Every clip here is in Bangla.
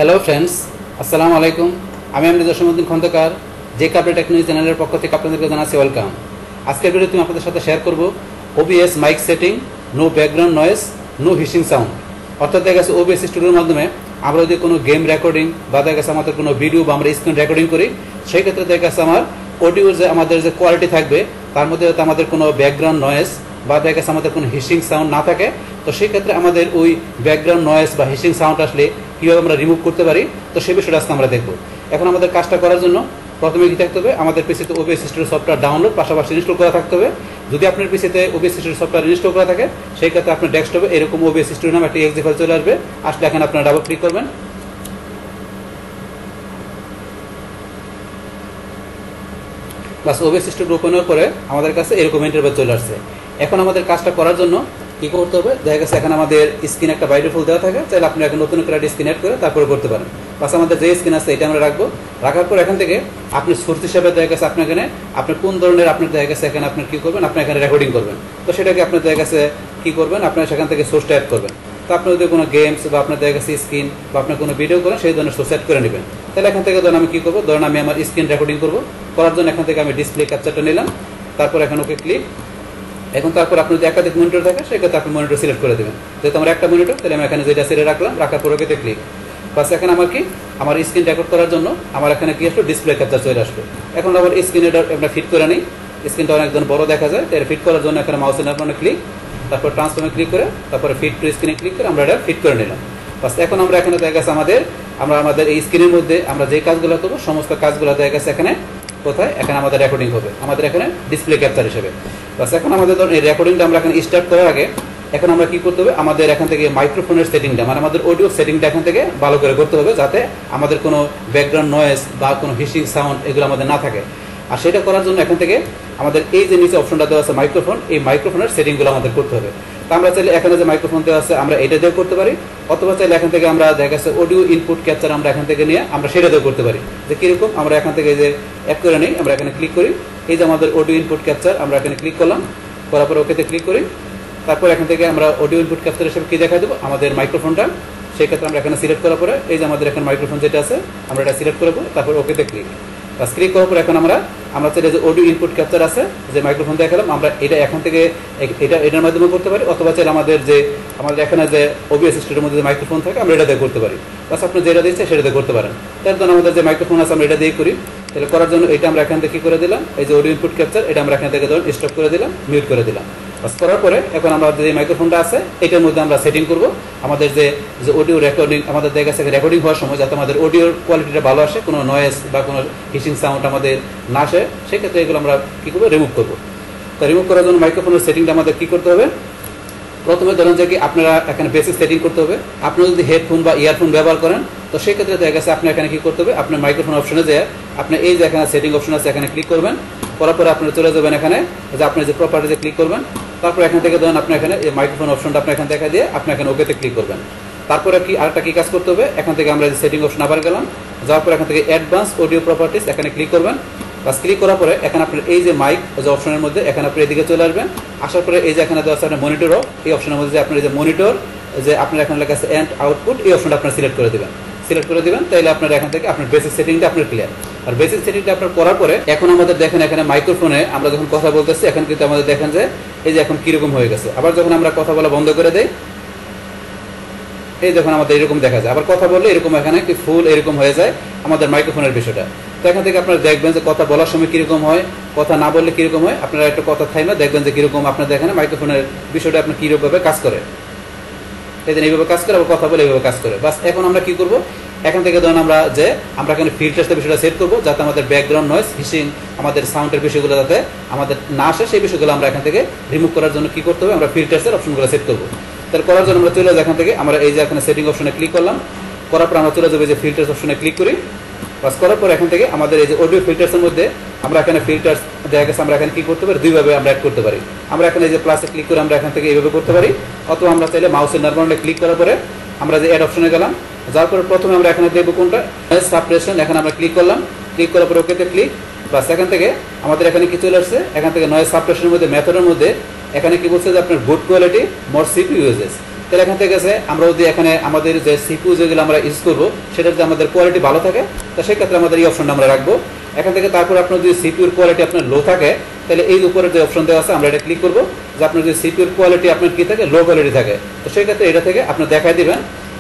হ্যালো ফ্রেন্ডস, আসসালামু আলাইকুম। আমি জসীমউদ্দিন খন্দকার, যে কাপড় টেকনোলজি চ্যানেলের পক্ষ থেকে আপনাদেরকে জানাচ্ছি ওয়েলকাম। আজকের ভিডিওতে আমি আপনাদের সাথে শেয়ার করব OBS mic setting, no background noise, no hissing sound. অর্থাৎ দেখা গেছে ওবিএস স্টুডিওর মাধ্যমে আমরা যদি কোনো গেম রেকর্ডিং বা দেখা গেছে আমাদের কোনো ভিডিও বা আমরা স্ক্রিন রেকর্ডিং করি, সেই ক্ষেত্রে দেখা গেছে আমার অডিওর যে আমাদের যে কোয়ালিটি থাকবে তার মধ্যে যাতে আমাদের কোনো ব্যাকগ্রাউন্ড নয়েজ বা দেখা গেছে আমাদের কোনো হিসিং সাউন্ড না থাকে, তো সেই ক্ষেত্রে আমাদের ওই ব্যাকগ্রাউন্ড নয়েজ বা হিসিং সাউন্ড আসলে কীভাবে আমরা রিমুভ করতে পারি, তো সেই বিষয়টা আজকে আমরা দেখব। এখন আমাদের কাজটা করার জন্য প্রথমে কি থাকতে হবে, আমাদের পিসিতে ওবিএস স্টুডিও সফটওয়্যার ডাউনলোড পাশাপাশি ইনস্টল করা থাকতে হবে। যদি আপনার পিসিতে ওবিএস স্টুডিও সফটওয়্যার ইনস্টল করা থাকে, সেই ক্ষেত্রে আপনার ডেস্কটপে এরকম ওবিএস স্টুডিও নামে একটা এক্সি ফাইল চলে আসবে। আসলে এখানে আপনারা ডাবল ক্লিক করবেন। বাস ওবিএস স্টুডিও ওপেন হওয়ার পরে আমাদের কাছে এরকম ইন্টারফেস চলে আসছে। এখন আমাদের কাজটা করার জন্য কি করতে হবে, দেখা গেছে এখানে আমাদের স্ক্রিন একটা বাইরে ফুল দেওয়া থাকে, চাইলে আপনি এখন নতুন করে স্ক্রিন অ্যাড করে তারপরে করতে পারেন। বাস আমাদের যে স্ক্রিন আছে এটা আমরা রাখবো। রাখার পর এখান থেকে আপনি সোর্স হিসাবে দেখা গেছে আপনার এখানে আপনি কোন ধরনের আপনার দেখা গেছে এখানে আপনি কি করবেন, আপনি এখানে রেকর্ডিং করবেন, তো সেটাকে আপনার দেখা গেছে কি করবেন, আপনার সেখান থেকে সোর্সটা অ্যাড করবেন। তো আপনি যদি কোনো গেমস বা আপনার দেখা গেছে স্ক্রিন বা আপনার কোনো ভিডিও করেন, সেই ধরনের সোর্স অ্যাড করে নেবেন। তাহলে এখান থেকে ধরুন আমি কি করবো, ধরুন আমি আমার স্ক্রিন রেকর্ডিং করবো, করার জন্য এখান থেকে আমি ডিসপ্লে ক্যাপচারটা নিলাম, তারপর এখন ওকে ক্লিক। এখন তারপর আপনি যদি একাধিক মনিটর থাকে সেক্ষেত্রে আপনি মনিটর সিলেক্ট করে দেবেন। যেহেতু আমার একটা মনিটর, তাহলে আমি এখানে যেটা সিলেক্ট রাখলাম, রাখার পর ওকেতে ক্লিক। বাস এখন আমার কি আমার স্ক্রিন রেকর্ড করার জন্য আমার এখানে কি আসলো, ডিসপ্লে ক্যাপচার চলে আসলো। এখন আমার স্ক্রিনে আমরা ফিট করে নিই, স্ক্রিনটা অনেকজন বড় দেখা যায়, তাই ফিট করার জন্য এখানে মাউসের নাম্বারে ক্লিক, তারপর ট্রান্সফর্মে ক্লিক করে তারপরে ফিট টু স্ক্রিনে ক্লিক করে আমরা এটা ফিট করে নিলাম। বাস এখন আমরা এখানে দেখা গেছে আমাদের এই স্ক্রিনের মধ্যে আমরা যে কাজগুলো করবো সমস্ত কাজগুলো দেখা গেছে এখানে কোথায়, এখানে আমাদের রেকর্ডিং হবে আমাদের এখানে ডিসপ্লে ক্যাপচার হিসেবে। বাস এখন আমাদের ধরুন এই রেকর্ডিংটা আমরা এখানে স্টার্ট করার আগে এখন আমরা কি করতে হবে, আমাদের এখান থেকে মাইক্রোফোনের সেটিংটা মানে আমাদের অডিও সেটিংটা এখান থেকে ভালো করে করতে হবে, যাতে আমাদের কোনো ব্যাকগ্রাউন্ড নয়েজ বা কোনো হিসিং সাউন্ড এগুলো আমাদের না থাকে। আর সেটা করার জন্য এখান থেকে আমাদের এই যে নিচে অপশনটা দেওয়া আছে মাইক্রোফোন, এই মাইক্রোফোনের সেটিংগুলো আমাদের করতে হবে। তা আমরা চাইলে এখানে যে মাইক্রোফোন দেওয়া আছে আমরা এটা দিয়েও করতে পারি, অথবা চাইলে এখান থেকে আমরা দেখা যাচ্ছে অডিও ইনপুট ক্যাপচার আমরা এখান থেকে নিয়ে আমরা সেটা দিয়েও করতে পারি। যে কীরকম, আমরা এখান থেকে যে অ্যাড করে নিই, আমরা এখানে ক্লিক করি, এই যে আমাদের অডিও ইনপুট ক্যাপচার আমরা এখানে ক্লিক করলাম, করার পর ওকেতে ক্লিক করি। তারপর এখান থেকে আমরা অডিও ইনপুট ক্যাপচার হিসেবে কি দেখা দেবো, আমাদের মাইক্রোফোনটা। সেই ক্ষেত্রে আমরা এখানে সিলেক্ট করার পরে এই যে আমাদের এখানে মাইক্রোফোন যেটা আছে আমরা এটা সিলেক্ট করবো, তারপর ওকেতে ক্লিক। বাস ক্লিক করার পর এখন আমরা চাইলে যে অডিও ইনপুট ক্যাপচার আছে যে মাইক্রোফোন দেখালাম, আমরা এটা এখান থেকে এটার মাধ্যমে করতে পারি, অথবা চাইলে আমাদের এখানে যে ওবিএস স্টুডিওর মধ্যে যে মাইক্রোফোন থাকে আমরা এটা দিয়ে করতে পারি। বাস আপনি যেটা দিচ্ছে সেটা দিয়ে করতে পারেন। তার জন্য আমাদের যে মাইক্রোফোন আছে আমরা এটা দিয়ে করি। তাহলে করার জন্য এটা আমরা এখান থেকে কি করে দিলাম, এই যে অডিও ইনপুট ক্যাপচার এটা আমরা এখান থেকে ধরুন স্টপ করে দিলাম, মিউট করে দিলাম। বাস করার পরে এখন আমরা যে মাইক্রোফোনটা আছে এটার মধ্যে আমরা সেটিং করব আমাদের যে অডিও রেকর্ডিং আমাদের দেখা গেছে রেকর্ডিং হওয়ার সময় যাতে আমাদের অডিওর কোয়ালিটিটা ভালো আসে, কোনো নয়েজ বা কোনো হিসিং সাউন্ড আমাদের না আসে, সেক্ষেত্রে এগুলো আমরা কী করবো, রিমুভ করবো। তো রিমুভ করার জন্য মাইক্রোফোনের সেটিংটা আমাদের কী করতে হবে, প্রথমে ধরেন যে কি আপনারা এখানে বেসিক সেটিং করতে হবে। আপনারা যদি হেডফোন বা ইয়ারফোন ব্যবহার করেন, তো সেই ক্ষেত্রে দেখা গেছে আপনি এখানে কী করতে হবে, আপনার মাইক্রোফোন অপশনে যে আপনি এই যে এখানে সেটিং অপশন আছে এখানে ক্লিক করবেন, করার পরে আপনারা চলে যাবেন এখানে যে আপনি যে প্রপার্টিতে ক্লিক করবেন, তারপর এখান থেকে ধরেন আপনি এখানে এই মাইক্রোফোন অপশনটা আপনি এখানে দেখা দিয়ে আপনি এখানে ওকেতে ক্লিক করবেন। তারপরে কি আরেকটা কি কাজ করতে হবে, এখান থেকে আমরা যে সেটিং অপশন আবার গেলাম, যাওয়ার পর এখান থেকে অ্যাডভান্স অডিও প্রপার্টিস এখানে ক্লিক করবেন। বাস ক্লিক করার পরে এখানে আপনার এই যে মাইক যে অপশনের মধ্যে এখানে আপনি এদিকে চলে আসবেন। আসার পরে এই যে এখানে দেওয়া আছে আপনার মনিটরও, এই অপশনের মধ্যে যে আপনার এই যে মনিটর যে আপনার এখানে লেখা আছে এন্ড আউটপুট, এই অপশনটা আপনার সিলেক্ট করে দেবেন। তাইলে আপনার এখান থেকে আপনার বেসিক সেটিংটা আপনার ক্লিয়ার। আর বেসিক সেটিংটা আপনার করার পরে এখন আমাদের দেখেন এখানে মাইক্রোফোনে আমরা যখন কথা বলতেছি এখন কিন্তু আমাদের দেখেন যে এই যে এখন কিরকম হয়ে গেছে। আবার যখন আমরা কথা বলা বন্ধ করে দেই, এই যখন আমাদের এরকম দেখা যায়, আবার কথা বললে এরকম এখানে কি ফুল এরকম হয়ে যায় আমাদের মাইক্রোফোনের বিষয়টা। তো এখান থেকে আপনারা দেখবেন যে কথা বলার সময় কিরকম হয়, কথা না বললে কিরকম হয়, আপনারা একটা কথা থাইমা দেখবেন যে কিরকম আপনাদের এখানে মাইক্রোফোনের বিষয়টা আপনার কিরকমভাবে কাজ করে, এই দিন এইভাবে কাজ করে, আবার কথা বলে এইভাবে কাজ করে। বাস এখন আমরা কি করবো, এখান থেকে ধরুন আমরা এখানে ফিল্টার্সের বিষয়টা সেট করবো, যাতে আমাদের ব্যাকগ্রাউন্ড নয়েজ হিসিং আমাদের সাউন্ডের বিষয়গুলো যাতে আমাদের না আসে, সেই বিষয়গুলো আমরা এখান থেকে রিমুভ করার জন্য কি করতে হবে, আমরা ফিল্টার্সের অপশনগুলো সেট করবো। তাহলে করার জন্য আমরা চলে যাই এখান থেকে আমরা এই যে এখানে সেটিং অপশনে ক্লিক করলাম, করার পর আমরা চলে যাবো যে ফিল্টার্স অপশনে ক্লিক করি। বাস করার পর এখান থেকে আমাদের এই যে অডিও ফিল্টার্সের মধ্যে আমরা এখানে ফিল্টার্স দেখা গেছে আমরা এখানে কি করতে পারি, দুইভাবে আমরা অ্যাড করতে পারি। আমরা এখানে এই যে প্লাসে ক্লিক করে আমরা এখান থেকে এইভাবে করতে পারি, অথবা আমরা চাইলে মাউসের নাম্বারে ক্লিক করার পরে আমরা যে অ্যাড অপশনে গেলাম, যার পরে প্রথমে আমরা এখানে দেখবো কোনটা সাপ্রেশন, এখানে আমরা ক্লিক করলাম, ক্লিক করার পরে ওকেতে ক্লিক। বাস এখান থেকে আমাদের এখানে কি চলে আসছে, এখান থেকে নয়েজ সাপ্রেশনের মধ্যে মেথডের মধ্যে এখানে কি বলছে যে আপনার গুড কোয়ালিটি মোর সিপিইউ ইউজেস। তাহলে এখান থেকে গেছে আমরা যদি এখানে আমাদের যে সিপিইউ যেগুলো আমরা ইউজ করবো সেটা যদি আমাদের কোয়ালিটি ভালো থাকে তো সেক্ষেত্রে আমাদের এই অপশনটা আমরা রাখবো এখান থেকে। তারপর আপনার যদি সিপিইউর কোয়ালিটি আপনার লো থাকে তাহলে এই উপরে যে অপশন দেওয়া আছে আমরা এটা ক্লিক করবো যে আপনার যদি সিপিইউর কোয়ালিটি আপনার কি থাকে লো কোয়ালিটি থাকে তো সেই ক্ষেত্রে এটা থেকে আপনি দেখাই দিবেন।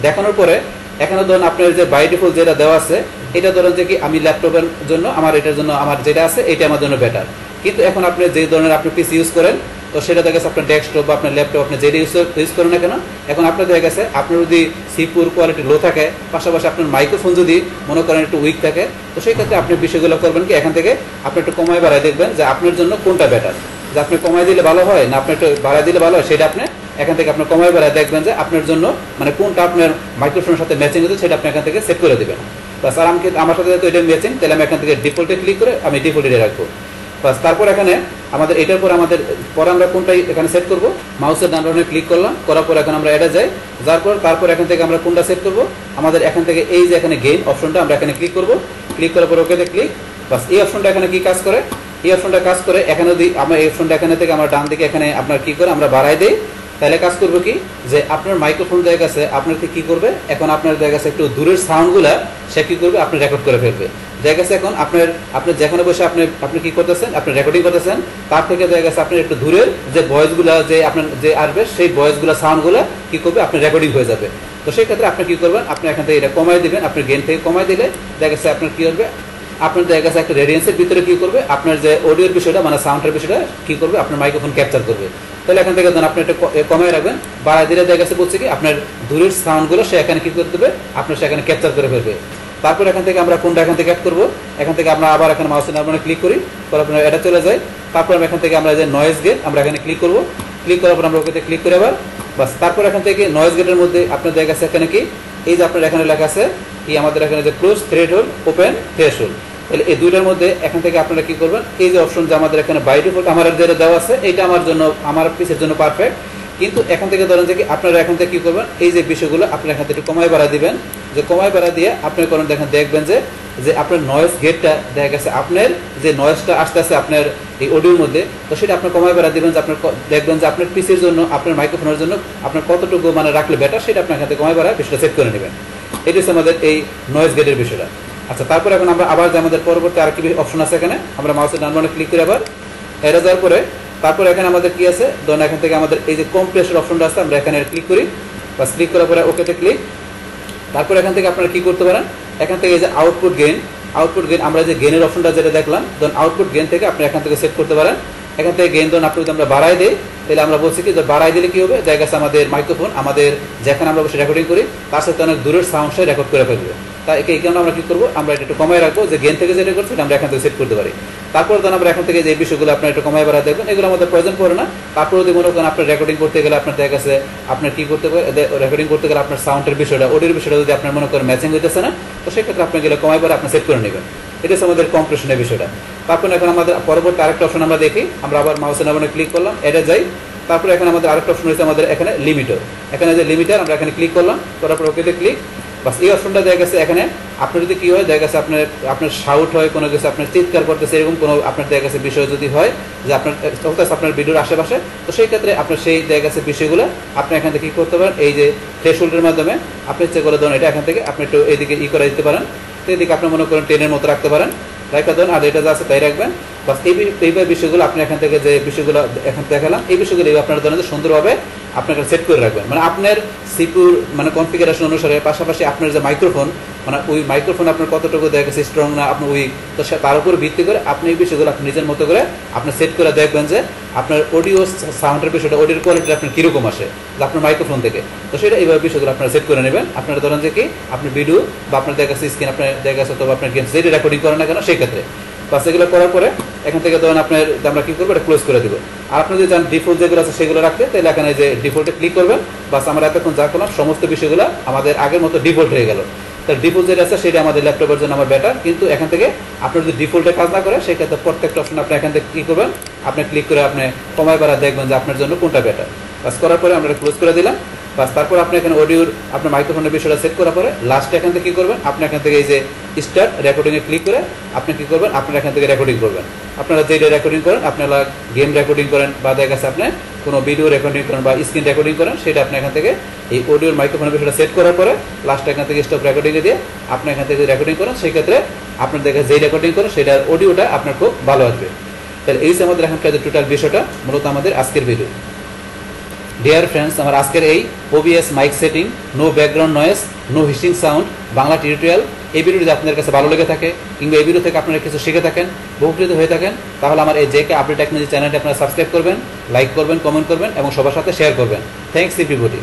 দেখানোর পরে এখানে ধরুন আপনার যে বাই ডিফল্ট যেটা দেওয়া আছে এটা ধরেন যে কি আমি ল্যাপটপের জন্য আমার এটার জন্য আমার যেটা আছে এটা আমার জন্য বেটার, কিন্তু এখন আপনি যে ধরনের আপনি পিসি ইউজ করেন তো সেটা দেখা গেছে আপনার ডেস্কটপ বা আপনার ল্যাপটপ আপনি যেটা ইউজ করেন না কেন এখন আপনার দেখা গেছে আপনার যদি সিপিইউর কোয়ালিটি লো থাকে পাশাপাশি আপনার মাইক্রোফোন যদি মনে করেন একটু উইক থাকে তো সেই ক্ষেত্রে আপনি বিষয়গুলো করবেন কি এখান থেকে আপনি একটু কমায় বাড়ায় দেখবেন যে আপনার জন্য কোনটা বেটার, যে আপনি কমায় দিলে ভালো হয় না আপনি একটু বাড়ায় দিলে ভালো হয় সেটা আপনি এখান থেকে আপনার কমায় বাড়ায় দেখবেন যে আপনার জন্য মানে কোনটা আপনার মাইক্রোফোনের সাথে ম্যাচিং হচ্ছে সেটা আপনি এখান থেকে সেট করে দেবেন। বাস আর আমার সাথে যেহেতু এটা ম্যাচিং তাহলে আমি এখান থেকে ডিফল্টে ক্লিক করে আমি ডিফল্টে রাখবো। বাস তারপর এখানে আমাদের এটার পর আমাদের পরে আমরা কোনটাই এখানে সেট করব মাউসের ডান বাটনে ক্লিক করলাম, করার পর এখন আমরা এটা যাই যার পর তারপর এখান থেকে আমরা কোনটা সেট করব আমাদের এখান থেকে এই যে এখানে গেইন অপশনটা আমরা এখানে ক্লিক করব, ক্লিক করার পর ওকেতে ক্লিক। বাস এই অপশনটা এখানে কি কাজ করে এই অপশনটা কাজ করে এখানে যদি আমরা এই অপশনটা এখানে থেকে আমরা ডান দিকে এখানে আপনার কি করে আমরা বাড়াই দেই তাহলে কাজ করবে কি যে আপনার মাইক্রোফোন জায়গা আছে আপনাকে কি করবে এখন আপনার জায়গা আছে একটু দূরের সাউন্ডগুলা সে কি করবে আপনি রেকর্ড করে ফেলবে। জায়গা আছে এখন আপনার যেখানে বসে আপনি কি করতেছেন আপনি রেকর্ডিং করতেছেন তার থেকে জায়গা আছে আপনার একটু দূরের যে ভয়েসগুলা যে আপনার যে আসবে সেই ভয়েসগুলা সাউন্ডগুলা কি করবে আপনি রেকর্ডিং হয়ে যাবে। তো সেই ক্ষেত্রে আপনি কি করবেন আপনি এখান থেকে এটা কমাই দিবেন, আপনার গেইন থেকে কমাই দিলে জায়গা আছে আপনার কি করবে আপনার জায়গা আছে একটা রেডিয়েন্সের ভিতরে কি করবে আপনার যে অডিওর বিষয়টা মানে সাউন্ডের বিষয়টা কি করবে আপনার মাইক্রোফোন ক্যাপচার করবে। তাহলে এখান থেকে আপনি এটা কমায় রাখবেন, বাড়ায় দিলে জায়গা আছে বলছে কি আপনার দূরের সাউন্ডগুলো সে এখানে কি করে দেবে আপনার সেখানে ক্যাপচার করে ফেলবে। তারপর এখান থেকে আমরা কোনটা এখান থেকে অ্যাড করবো এখান থেকে আমরা আবার এখানে মাউসের ডান বাটনে ক্লিক করি, পরে আপনার এটা চলে যায়। তারপর আমরা এখান থেকে আমরা যে নয়েজ গেট আমরা এখানে ক্লিক করবো, ক্লিক করার পর আমরা ওকে ক্লিক করে আবার বাস তারপর এখান থেকে নয়েজ গেটের মধ্যে আপনার জায়গা আছে এখানে কি এই যে আপনার এখানে লেখা আছে কি আমাদের এখানে যে ক্লোজ থ্রেশহোল্ড ওপেন থ্রেশহোল্ড তাহলে এই দুইটার মধ্যে এখান থেকে আপনারা কি করবেন এই যে অপশন যে আমাদের এখানে বাই ডিফল্ট আমার যেটা দেওয়া আছে এটা আমার জন্য আমার পিসের জন্য পারফেক্ট, কিন্তু এখান থেকে ধরেন যে কি আপনারা এখান থেকে কি করবেন এই যে বিষয়গুলো আপনি এখান থেকে কমায় বাড়া দিবেন, যে কমায় বাড়া দিয়ে আপনি করেন দেখবেন যে আপনার নয়েজ গেটটা দেখা গেছে আপনার যে নয়েজটা আসতে আসে আপনার এই অডিওর মধ্যে তো সেটা আপনি কমায় বাড়া দিবেন যে আপনার দেখবেন যে আপনার পিসের জন্য আপনার মাইক্রোফোনের জন্য আপনার কতটুকু মানে রাখলে বেটার সেটা আপনি এখান থেকে কমায় বাড়া বিষয়টা সেট করে নেবেন। এটা হচ্ছে আমাদের এই নয়েজ গেটের বিষয়টা। আচ্ছা তারপর এখন আমরা আবার যে আমাদের পরবর্তী আর কি অপশন আছে এখানে আমরা মাউসের ডান বাটনে ক্লিক করে আবার এরা যাওয়ার পরে তারপর এখানে আমাদের কি আছে ধরুন এখান থেকে আমাদের এই যে কম্প্রেসর অপশনটা আছে আমরা এখানে ক্লিক করি, বাস ক্লিক করার পরে ওকেতে ক্লিক। তারপর এখান থেকে আপনারা কি করতে পারেন এখান থেকে এই যে আউটপুট গেইন আমরা যে গেইনের অপশনটা যেটা দেখলাম ধরুন আউটপুট গেইন থেকে আপনি এখান থেকে সেট করতে পারেন। এখান থেকে গেইন ধরুন আপনি যদি আমরা বাড়াই দিই তাহলে আমরা বলছি কি যে বাড়াই দিলে কি হবে জায়গা আছে আমাদের মাইক্রোফোন আমাদের যেখানে আমরা বসে রেকর্ডিং করি তার সাথে অনেক দূরের সাউন্ড সে রেকর্ড করে ফেলবে। তাই এই কারণে আমরা কি করবো আমরা এটা একটু কমায় রাখবো যে গেইন থেকে যেটা করছি আমরা এখান থেকে সেট করতে পারি। তারপর ধরুন আমরা এখান থেকে যে বিষয়গুলো আপনার একটু কমায় বাড়া দেখবেন এগুলো আমাদের প্রয়োজন পড়ে না। তারপর যদি মনে করেন আপনার রেকর্ডিং করতে গেলে আপনার দেখা গেছে আপনার কি করতে পারে রেকর্ডিং করতে গেলে আপনার সাউন্ডের বিষয়টা অডিওর বিষয়টা যদি আপনার মনে করেন ম্যাচিং হইতেছে না তো সেক্ষেত্রে আপনি গেলে কমায় বাড়া আপনি সেট করে নেবেন। এটা হচ্ছে আমাদের কম্প্রেশনের বিষয়টা। তারপর এখন আমাদের পরবর্তী আরেকটা অপশন আমরা দেখি আমরা আবার মাউসের ডান বাটনে ক্লিক করলাম এটা যাই। তারপর এখানে আমাদের আরেকটা অপশন রয়েছে আমাদের এখানে লিমিটার, এখানে যে লিমিটার আমরা এখানে ক্লিক করলাম করার পর ওকেতে ক্লিক। বাস এই অপশনটা দেখা গেছে এখানে আপনার যদি কি হয় দেখা গেছে আপনার শাউট হয় কোনো কিছু আপনার চিৎকার করতেছে এরকম কোনো আপনার দেখা গেছে বিষয় যদি হয় যে আপনার চলতেছে আপনার ভিডিওর আশেপাশে তো সেই ক্ষেত্রে আপনার সেই দেখা গেছে বিষয়গুলো আপনি এখান থেকে কি করতে পারেন এই যে থ্রেশহোল্ডের মাধ্যমে আপনি ইচ্ছে করে ধরুন এটা এখান থেকে আপনি একটু এইদিকে করে দিতে পারেন, তো এদিকে আপনি মনে করেন 10-এর মতো রাখতে পারেন রাখা ধরুন আর এটা যা আছে তাই রাখবেন। বাস এইভাবে বিষয়গুলো আপনি এখান থেকে যে বিষয়গুলো এখন দেখালাম এই বিষয়গুলো আপনার ধরেন সুন্দরভাবে আপনাকে সেট করে রাখবেন মানে আপনার সিপিইউর মানে কনফিগারেশন অনুসারে পাশাপাশি আপনার যে মাইক্রোফোন মানে ওই মাইক্রোফোন আপনার কতটুকু দেখা গেছে স্ট্রং না আপনি উইক তো তার উপর ভিত্তি করে আপনি এই বিষয়গুলো আপনি নিজের মতো করে আপনি সেট করে দেখবেন যে আপনার অডিও সাউন্ডের বিষয়টা অডিওর কোয়ালিটি আপনার কীরকম আসে যে আপনার মাইক্রোফোন থেকে তো সেটা এইভাবে বিষয়গুলো আপনারা সেট করে নেবেন। আপনারা ধরেন যে কি আপনি ভিডিও বা আপনার দেখা গেছে স্ক্রিন আপনার দেখা গেছে অথবা আপনার গেম যেটা রেকর্ডিং করেন না কেন সেই ক্ষেত্রে বাস এগুলো করার পরে এখান থেকে ধরেন আপনার আমরা কি করবো এটা ক্লোজ করে দেবো। আর আপনি যদি চান ডিফল্ট যেগুলো আছে সেগুলো রাখতে তাহলে এখানে যে ডিফল্টে ক্লিক করবেন বাস আমরা এতক্ষণ যা করলাম সমস্ত বিষয়গুলো আমাদের আগের মতো ডিফল্ট হয়ে গেল। তার ডিফল্ট যেটা আছে সেটা আমাদের ল্যাপটপের জন্য আমার বেটার, কিন্তু এখান থেকে আপনার যদি ডিফল্টে কাজ না করে সেক্ষেত্রে প্রত্যেকটা অপশন আপনি এখান থেকে কি করবেন আপনি ক্লিক করে আপনি কমায় বাড়া দেখবেন যে আপনার জন্য কোনটা বেটার। বাস করার পরে আমরা ক্লোজ করে দিলাম। বাস তারপর আপনি এখানে অডিওর আপনার মাইক্রোফোনের বিষয়টা সেট করার পরে লাস্টে এখান থেকে কি করবেন আপনি এখান থেকে এই যে স্টার্ট রেকর্ডিংয়ে ক্লিক করে আপনি কি করবেন আপনারা এখান থেকে রেকর্ডিং করবেন। আপনারা যেটা রেকর্ডিং করেন আপনারা গেম রেকর্ডিং করেন বা দেখা গেছে আপনি কোনো ভিডিও রেকর্ডিং করেন বা স্ক্রিন রেকর্ডিং করেন, সেটা আপনি এখান থেকে এই অডিওর মাইক্রোফোনের বিষয়টা সেট করার পরে লাস্টে এখান থেকে স্টপ রেকর্ডিংয়ে দিয়ে আপনি এখান থেকে রেকর্ডিং করেন, সেই ক্ষেত্রে আপনার দেখে যেই রেকর্ডিং করেন সেটার অডিওটা আপনার খুব ভালো আসবে। তাহলে এই যে আমাদের এখানকার যে টোটাল বিষয়টা মূলত আমাদের আজকের ভিডিও। ডিয়ার ফ্রেন্ডস, আমার আজকের এই OBS mic setting, no background noise, no হিস্টিং সাউন্ড বাংলা টিউটোরিয়াল, এই ভিডিও যদি আপনাদের কাছে ভালো লেগে থাকে কিংবা এই ভিডিও থেকে আপনারা কিছু শিখে থাকেন, উপকৃত হয়ে থাকেন, তাহলে আমার এই JK আপডেট টেকনোলজি চ্যানেলটি আপনারা সাবস্ক্রাইব করবেন, লাইক করবেন, কমেন্ট করবেন এবং সবার সাথে শেয়ার করবেন। Thanks everybody.